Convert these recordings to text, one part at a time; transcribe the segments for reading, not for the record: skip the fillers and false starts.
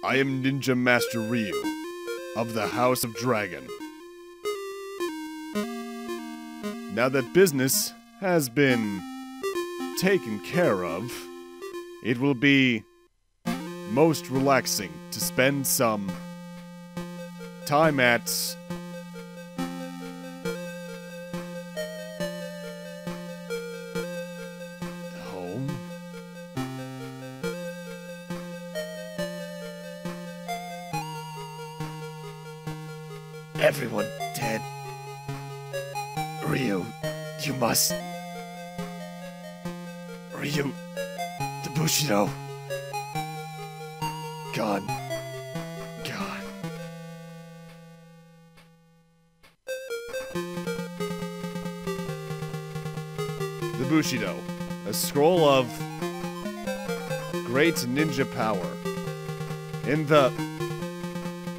I am Ninja Master Ryu, of the House of Dragon. Now that business has been taken care of, it will be most relaxing to spend some time at home. Everyone dead. Ryu, you must. Ryu, the Bushido. Gone. Gone. The Bushido, a scroll of great ninja power. In the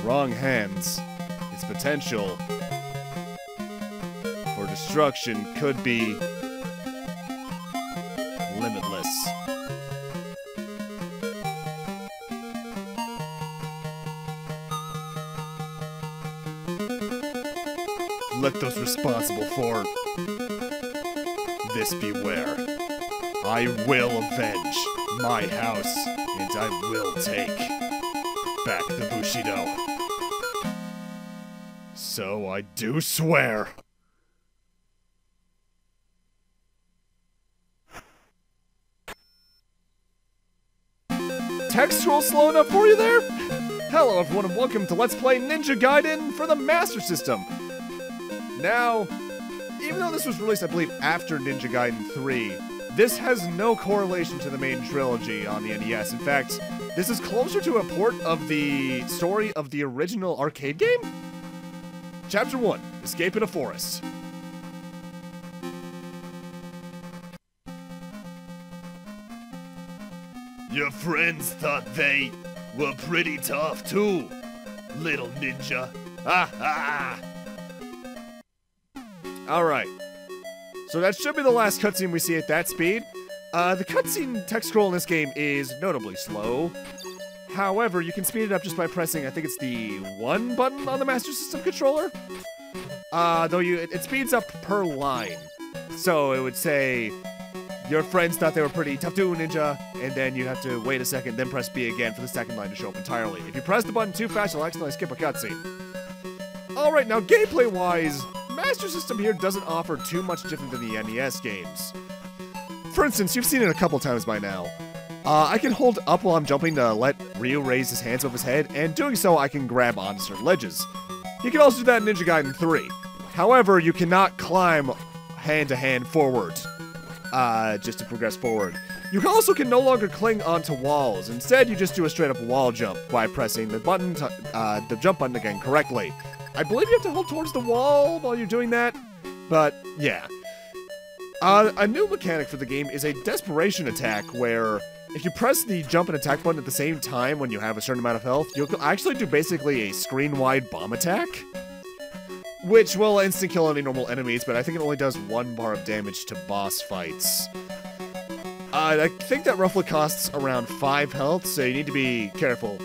wrong hands, its potential for destruction could be limitless. Let those responsible for this beware. I will avenge my house, and I will take back the Bushido. So I do swear. Text scroll slow enough for you there? Hello everyone and welcome to Let's Play Ninja Gaiden for the Master System. Now, even though this was released, I believe, after Ninja Gaiden 3, this has no correlation to the main trilogy on the NES. In fact, this is closer to a port of the story of the original arcade game? Chapter 1, Escape in a Forest. Your friends thought they were pretty tough too, little ninja. Ha ha! Alright, so that should be the last cutscene we see at that speed. The cutscene text scroll in this game is notably slow. However, you can speed it up just by pressing, I think it's the 1 button on the Master System controller. Though it speeds up per line. So it would say, your friends thought they were pretty tough too, ninja, and then you have to wait a second, then press B again for the second line to show up entirely. If you press the button too fast, you'll accidentally skip a cutscene. Alright, now gameplay-wise, Master System here doesn't offer too much different than the NES games. For instance, you've seen it a couple times by now. I can hold up while I'm jumping to let Ryu raise his hands above his head, and doing so I can grab onto certain ledges. You can also do that in Ninja Gaiden 3. However, you cannot climb hand-to-hand forward, just to progress forward. You also can no longer cling onto walls. Instead, you just do a straight-up wall jump by pressing the button, the jump button again correctly. I believe you have to hold towards the wall while you're doing that, but yeah. A new mechanic for the game is a desperation attack where if you press the jump and attack button at the same time when you have a certain amount of health, you'll actually do basically a screen-wide bomb attack, which will instant-kill any normal enemies, but I think it only does 1 bar of damage to boss fights. I think that roughly costs around 5 health, so you need to be careful.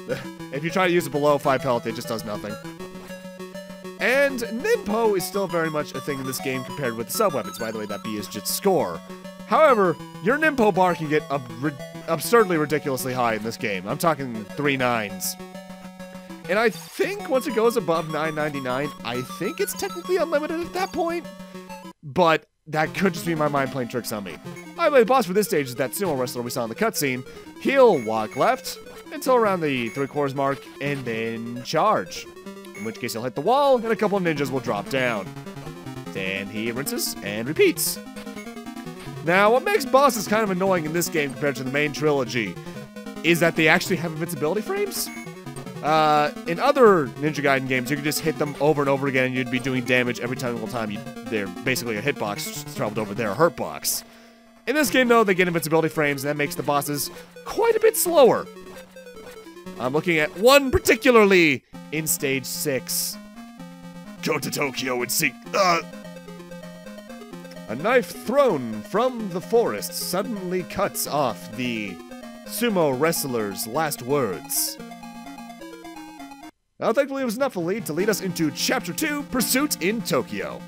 If you try to use it below 5 health, it just does nothing. And Ninpo is still very much a thing in this game compared with the sub-weapons. By the way, that B is just score. However, your Ninpo bar can get absurdly ridiculously high in this game. I'm talking 3 9s. And I think once it goes above 999, I think it's technically unlimited at that point. But that could just be my mind playing tricks on me. Anyway, the boss for this stage is that sumo wrestler we saw in the cutscene. He'll walk left until around the 3/4 mark and then charge. In which case he'll hit the wall and a couple of ninjas will drop down. Then he rinses and repeats. Now, what makes bosses kind of annoying in this game compared to the main trilogy is that they actually have invincibility frames. In other Ninja Gaiden games, you could just hit them over and over again and you'd be doing damage every single time they're basically a hitbox traveled over their hurt box. In this game, though, they get invincibility frames and that makes the bosses quite a bit slower. I'm looking at one particularly in Stage 6. Go to Tokyo and seek... A knife thrown from the forest suddenly cuts off the sumo wrestler's last words. Well, thankfully it was enough to lead us into Chapter 2, Pursuit in Tokyo.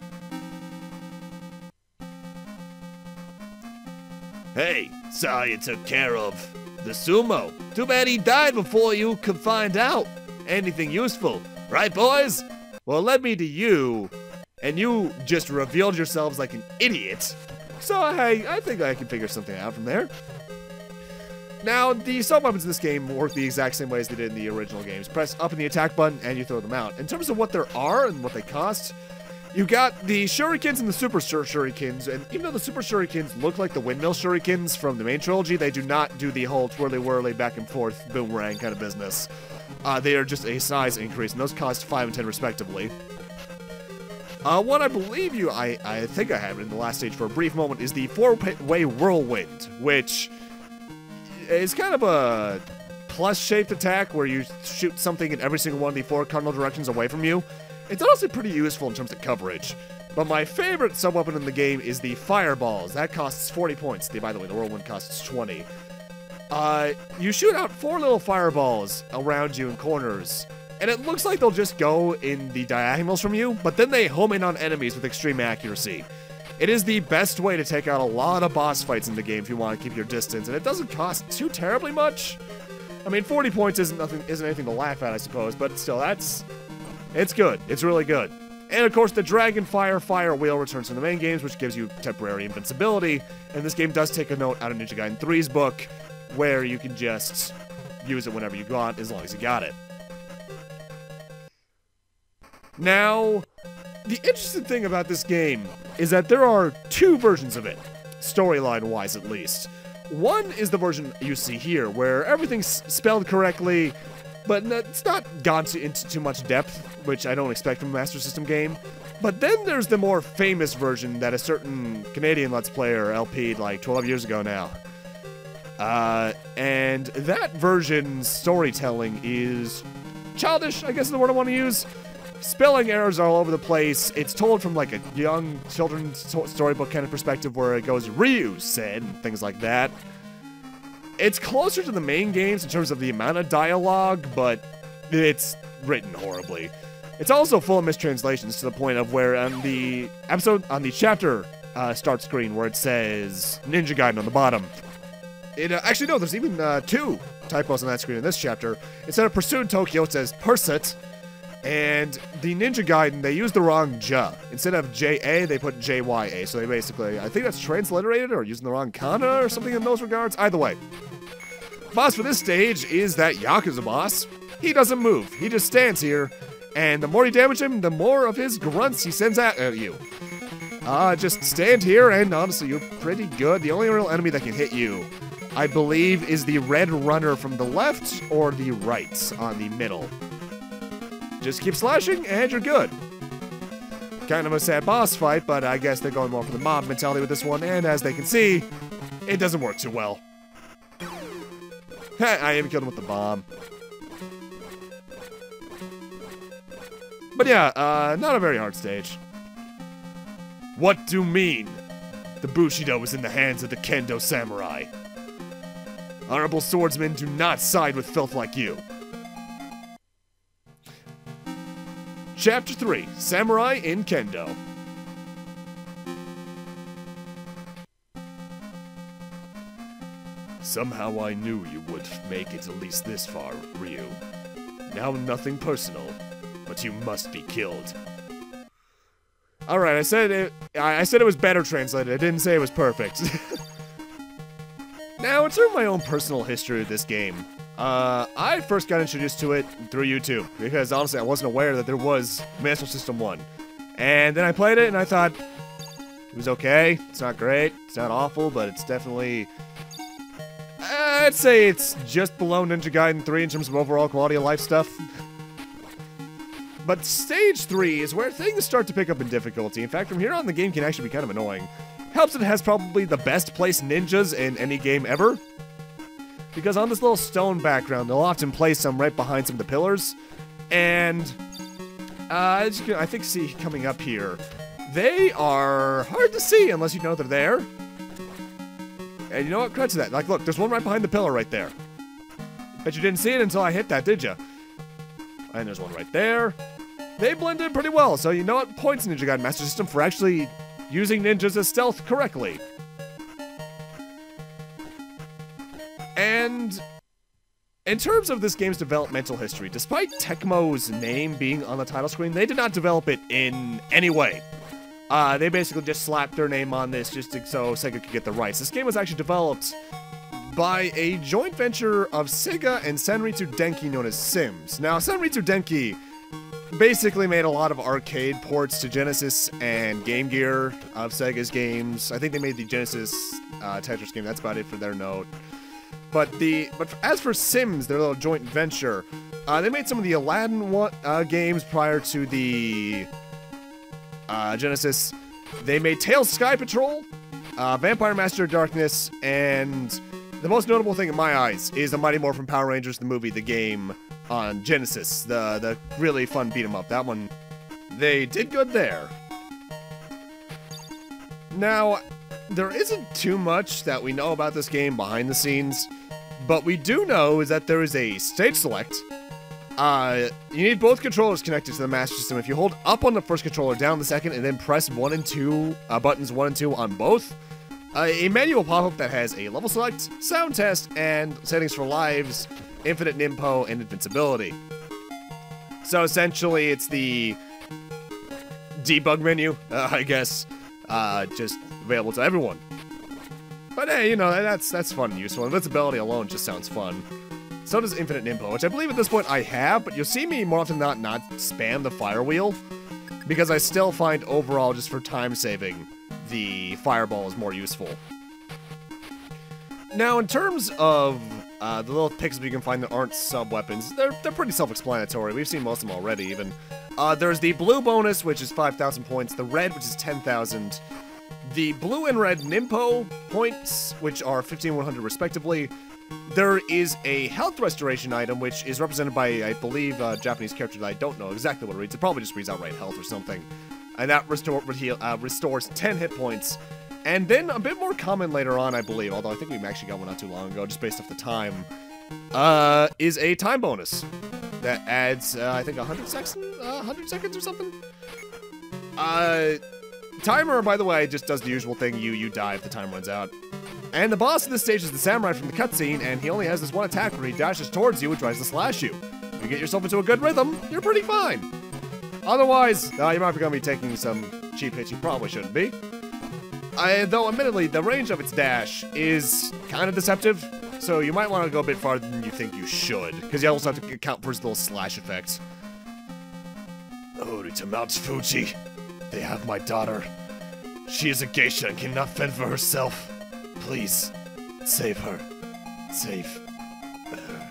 Hey, sorry it took care of the sumo. Too bad he died before you could find out anything useful. Right, boys? Well, it led me to you, and you just revealed yourselves like an idiot. So, hey, I think I can figure something out from there. Now, the assault weapons in this game work the exact same way as they did in the original games. Press up in the attack button, and you throw them out. In terms of what there are and what they cost, you got the shurikens and the super shurikens, and even though the super shurikens look like the windmill shurikens from the main trilogy, they do not do the whole twirly-whirly back and forth boomerang kind of business. They are just a size increase, and those cost 5 and 10 respectively. What I believe I think I have it in the last stage for a brief moment, is the 4-way whirlwind, which is kind of a plus-shaped attack where you shoot something in every single one of the 4 cardinal directions away from you. It's honestly pretty useful in terms of coverage. But my favorite sub-weapon in the game is the fireballs. That costs 40 points. By the way, the whirlwind costs 20. You shoot out 4 little fireballs around you in corners, and it looks like they'll just go in the diagonals from you, but then they home in on enemies with extreme accuracy. It is the best way to take out a lot of boss fights in the game if you want to keep your distance, and it doesn't cost too terribly much. I mean, 40 points isn't anything to laugh at, I suppose, but still, it's good. It's really good. And of course, the Dragon Fire Wheel returns from the main games, which gives you temporary invincibility, and this game does take a note out of Ninja Gaiden 3's book, where you can just use it whenever you want, as long as you got it. Now, the interesting thing about this game is that there are 2 versions of it, storyline-wise at least. One is the version you see here, where everything's spelled correctly, but it's not gone into too much depth, which I don't expect from a Master System game. But then there's the more famous version that a certain Canadian Let's Player LP'd like 12 years ago now. And that version's storytelling is childish, I guess is the word I want to use. Spelling errors are all over the place. It's told from like a young children's storybook kind of perspective where it goes, Ryu said, and things like that. It's closer to the main games in terms of the amount of dialogue, but it's written horribly. It's also full of mistranslations to the point of where on the chapter start screen where it says Ninja Gaiden on the bottom, actually no, there's even 2 typos on that screen in this chapter. Instead of Pursuit in Tokyo, it says Pursuit. And the Ninja Gaiden, they used the wrong J. Instead of J-A, they put J-Y-A. So they basically, I think that's transliterated or using the wrong kana or something in those regards. Either way. Boss for this stage is that Yakuza boss. He doesn't move. He just stands here. And the more you damage him, the more of his grunts he sends at you. Just stand here and honestly, you're pretty good. The only real enemy that can hit you, I believe, is the red runner from the left or the right on the middle. Just keep slashing, and you're good. Kind of a sad boss fight, but I guess they're going more for the mob mentality with this one, and as they can see, it doesn't work too well. I even killed him with the bomb. But yeah, not a very hard stage. What do mean? The Bushido was in the hands of the Kendo Samurai. Honorable swordsmen do not side with filth like you. Chapter 3, Samurai in Kendo. Somehow I knew you would make it at least this far, Ryu. Now nothing personal, but you must be killed. Alright, I said it was better translated, I didn't say it was perfect. Now, in terms of my own personal history with this game, I first got introduced to it through YouTube, because honestly I wasn't aware that there was Master System 1. And then I played it and I thought, it was okay, it's not great, it's not awful, but it's definitely... I'd say it's just below Ninja Gaiden 3 in terms of overall quality of life stuff. But Stage 3 is where things start to pick up in difficulty. In fact, from here on the game can actually be kind of annoying. Helps it has probably the best placed ninjas in any game ever. Because on this little stone background, they'll often place them right behind some of the pillars. And, as you can, I think, see coming up here, they are hard to see unless you know they're there. And you know what? Credit to that. Like, look, there's one right behind the pillar right there. Bet you didn't see it until I hit that, did you? And there's one right there. They blend in pretty well, so you know what? Points Ninja Gaiden Master System for actually using ninjas as stealth correctly. And in terms of this game's developmental history, despite Tecmo's name being on the title screen, they did not develop it in any way. They basically just slapped their name on this just so Sega could get the rights. This game was actually developed by a joint venture of Sega and Senritsu Denki known as Sims. Now, Senritsu Denki basically made a lot of arcade ports to Genesis and Game Gear of Sega's games. I think they made the Genesis Tetris game. That's about it for their note. But as for Sims, their little joint venture, they made some of the Aladdin games prior to the Genesis. They made Tails Sky Patrol, Vampire Master of Darkness, and the most notable thing in my eyes is the Mighty Morphin Power Rangers, the movie, the game on Genesis, the really fun beat 'em up. That one, they did good there. Now, there isn't too much that we know about this game behind the scenes, but we do know is that there is a stage select. You need both controllers connected to the Master System. If you hold up on the first controller, down the second, and then press buttons 1 and 2 on both, a menu will pop up that has a level select, sound test, and settings for lives, infinite nimpo, and invincibility. So essentially, it's the debug menu, I guess, just available to everyone. But hey, you know, that's fun and useful. Invincibility alone just sounds fun. So does infinite nimpo, which I believe at this point I have, but you'll see me more often than not spam the fire wheel, because I still find overall, just for time saving, the fireball is more useful. Now, in terms of the little pixels you can find that aren't sub-weapons, they're pretty self-explanatory. We've seen most of them already, even. There's the blue bonus, which is 5,000 points, the red, which is 10,000, the blue and red nimpo points, which are 1,500 respectively. There is a health restoration item, which is represented by, I believe, a Japanese character that I don't know exactly what it reads. It probably just reads outright health or something. And that restores 10 hit points. And then a bit more common later on, I believe, although I think we actually got one not too long ago, just based off the time, is a time bonus that adds, I think, 100 seconds or something? Timer, by the way, just does the usual thing. You die if the time runs out. And the boss of this stage is the samurai from the cutscene, and he only has this one attack where he dashes towards you and tries to slash you. If you get yourself into a good rhythm, you're pretty fine. Otherwise, you might be going to be taking some cheap hits you probably shouldn't be. Though, admittedly, the range of its dash is kind of deceptive, so you might want to go a bit farther than you think you should, because you also have to account for his little slash effects. Oh, to Mount Fuji. They have my daughter. She is a geisha and cannot fend for herself. Please, save her. Save her.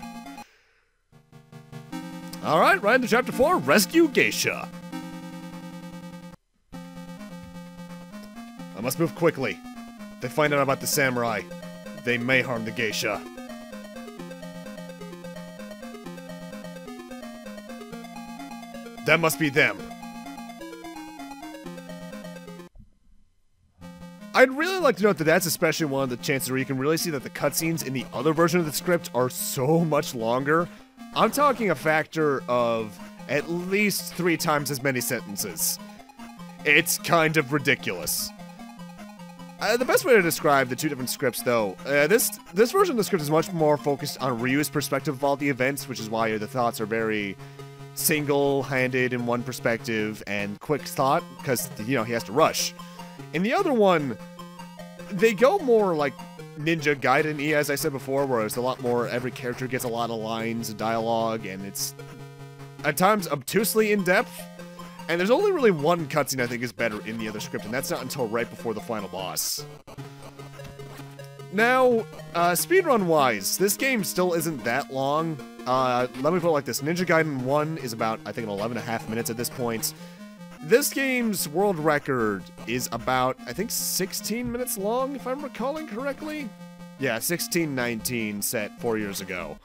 Alright, right into Chapter 4, Rescue Geisha. I must move quickly. If they find out about the samurai, they may harm the geisha. That must be them. I'd really like to note that that's especially one of the chances where you can really see that the cutscenes in the other version of the script are so much longer. I'm talking a factor of at least 3 times as many sentences. It's kind of ridiculous. The best way to describe the 2 different scripts, though, this version of the script is much more focused on Ryu's perspective of all the events, which is why the thoughts are very single-handed in one perspective and quick thought, because, you know, he has to rush. In the other one, they go more like Ninja Gaiden-y, as I said before, where it's a lot more, every character gets a lot of lines, dialogue, and it's at times obtusely in-depth. And there's only really one cutscene I think is better in the other script, and that's not until right before the final boss. Now, speedrun-wise, this game still isn't that long. Let me put it like this. Ninja Gaiden 1 is about, I think, 11.5 minutes at this point. This game's world record is about, I think, 16 minutes long, if I'm recalling correctly? Yeah, 16:19 set 4 years ago.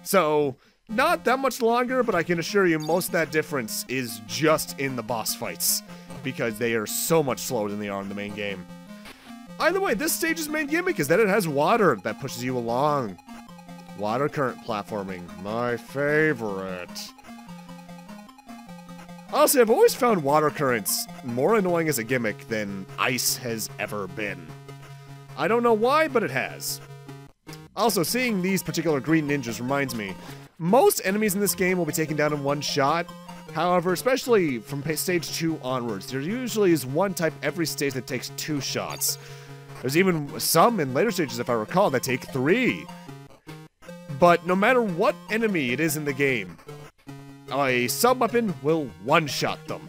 So, not that much longer, but I can assure you most of that difference is just in the boss fights, because they are so much slower than they are in the main game. Either way, this stage's main gimmick is that it has water that pushes you along. Water current platforming, my favorite. Honestly, I've always found water currents more annoying as a gimmick than ice has ever been. I don't know why, but it has. Also, seeing these particular green ninjas reminds me, most enemies in this game will be taken down in one shot. However, especially from stage 2 onwards, there usually is one type every stage that takes 2 shots. There's even some in later stages, if I recall, that take 3. But no matter what enemy it is in the game, a sub-weapon will one-shot them.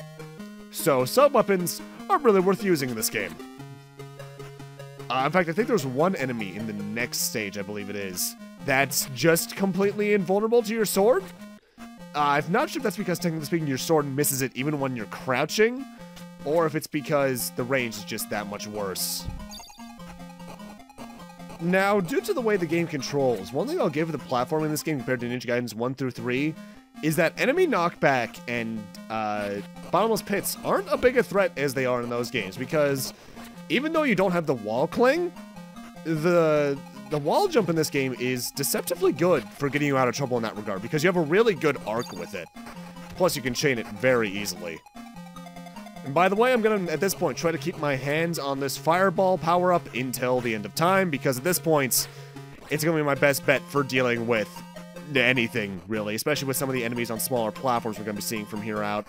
So sub-weapons aren't really worth using in this game. In fact, I think there's one enemy in the next stage, I believe it is, that's just completely invulnerable to your sword. I'm not sure if that's because, technically speaking, your sword misses it even when you're crouching, or if it's because the range is just that much worse. Now, due to the way the game controls, one thing I'll give the platforming in this game compared to Ninja Gaiden's 1 through 3 is that enemy knockback and bottomless pits aren't a big a threat as they are in those games, because even though you don't have the wall cling, the wall jump in this game is deceptively good for getting you out of trouble in that regard, because you have a really good arc with it. Plus, you can chain it very easily. And by the way, I'm gonna, at this point, try to keep my hands on this fireball power-up until the end of time, because at this point, it's gonna be my best bet for dealing with anything, really, especially with some of the enemies on smaller platforms we're gonna be seeing from here out.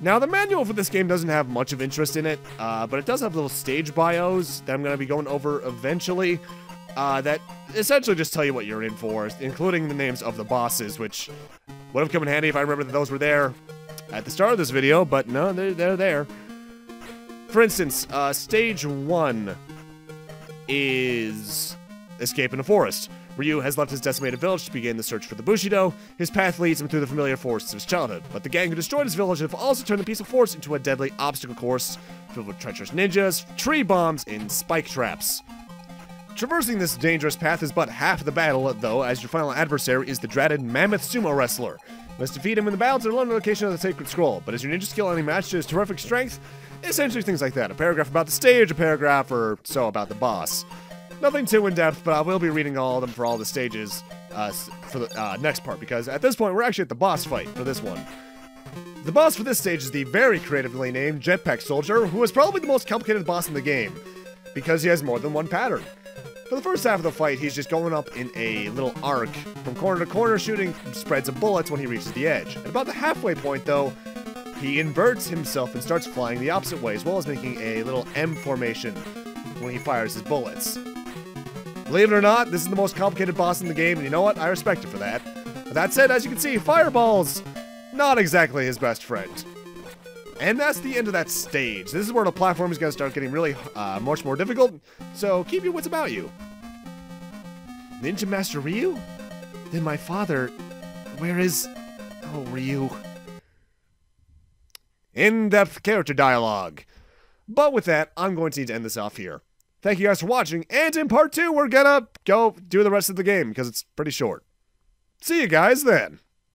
Now, the manual for this game doesn't have much of interest in it, but it does have little stage bios that I'm going to be going over eventually, that essentially just tell you what you're in for, including the names of the bosses, which would have come in handy if I remember that those were there at the start of this video, but no, they're there. For instance, stage 1 is Escape in a Forest. Ryu has left his decimated village to begin the search for the Bushido. His path leads him through the familiar forests of his childhood, but the gang who destroyed his village have also turned the peaceful forest into a deadly obstacle course filled with treacherous ninjas, tree bombs, and spike traps. Traversing this dangerous path is but half the battle, though, as your final adversary is the dreaded Mammoth Sumo Wrestler. You must defeat him in the battle to learn the location of the Sacred Scroll, but is your ninja skill only matched to his terrific strength? Essentially things like that. A paragraph about the stage, a paragraph or so about the boss. Nothing too in-depth, but I will be reading all of them for all the stages for the next part, because at this point, we're actually at the boss fight for this one. The boss for this stage is the very creatively named Jetpack Soldier, who is probably the most complicated boss in the game, because he has more than one pattern. For the first half of the fight, he's just going up in a little arc, from corner to corner, shooting spreads of bullets when he reaches the edge. At about the halfway point, though, he inverts himself and starts flying the opposite way, as well as making a little M formation when he fires his bullets. Believe it or not, this is the most complicated boss in the game, and you know what? I respect it for that. But that said, as you can see, Fireball's not exactly his best friend. And that's the end of that stage. This is where the platform is going to start getting really much more difficult, so keep your wits about you. Ninja Master Ryu? Then my father... Where is... Oh, Ryu. In-depth character dialogue. But with that, I'm going to need to end this off here. Thank you guys for watching, and in part 2, we're gonna go do the rest of the game, because it's pretty short. See you guys then!